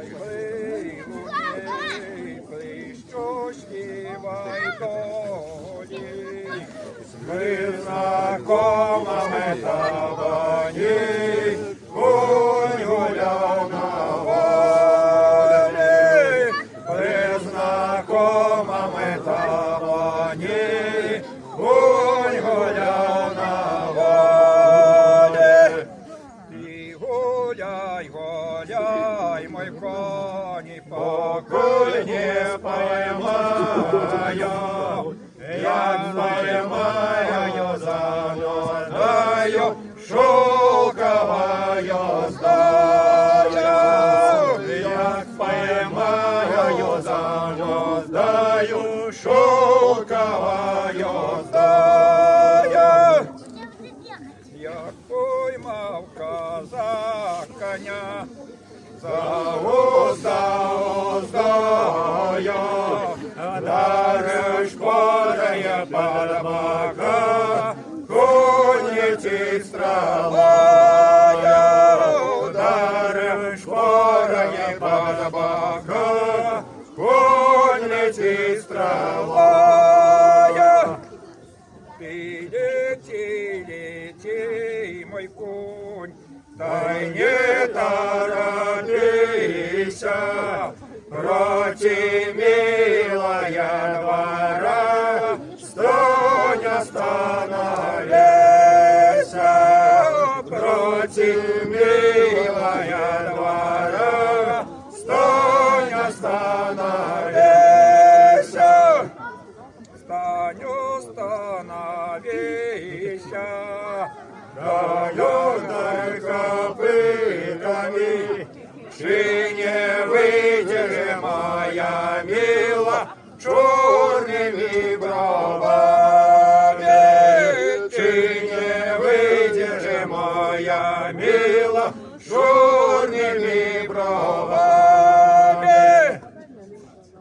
Гей, луні, плещу, співай долі. Ми знакомими табані, конь гуляв на волі. Ми знакомими табані, конь гуляв на волі. Ти гуляй, гуляй, мой коні, покуль не поймаю, як поймаю, занудаю, шелковою здаю, як поймаю, занудаю, шелковою здаю. Як поймав козак коня, за уздою, дариш подає под бока, конь летить стрелою, дариш подає под бока, конь летить стрелою. Ты лети, лети, мой конь, дай не торопися, прочь, милая двора, стой, остановися, прочь, милая двора, стой, остановися. Стань, остановися, дай копытами, чи не выйдешь, моя мила, черными бровами, чи не выйдешь, моя мила, черными бровами.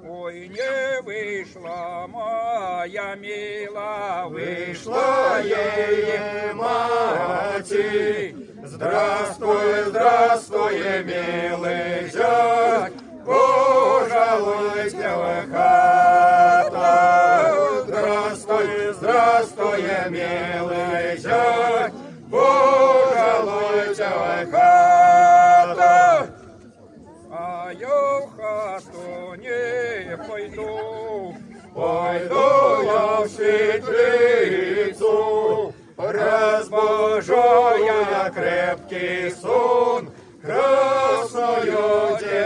Ой, не вышла моя мила, вышла ей мати. Здравствуй, здравствуй, милый зять, пожалуйте в хату. Здравствуй, здравствуй, милый зять, пожалуйте в хату. А я в хату не пойду, пойду я в светлицу, разбужу я крепкий сон, красную девицу.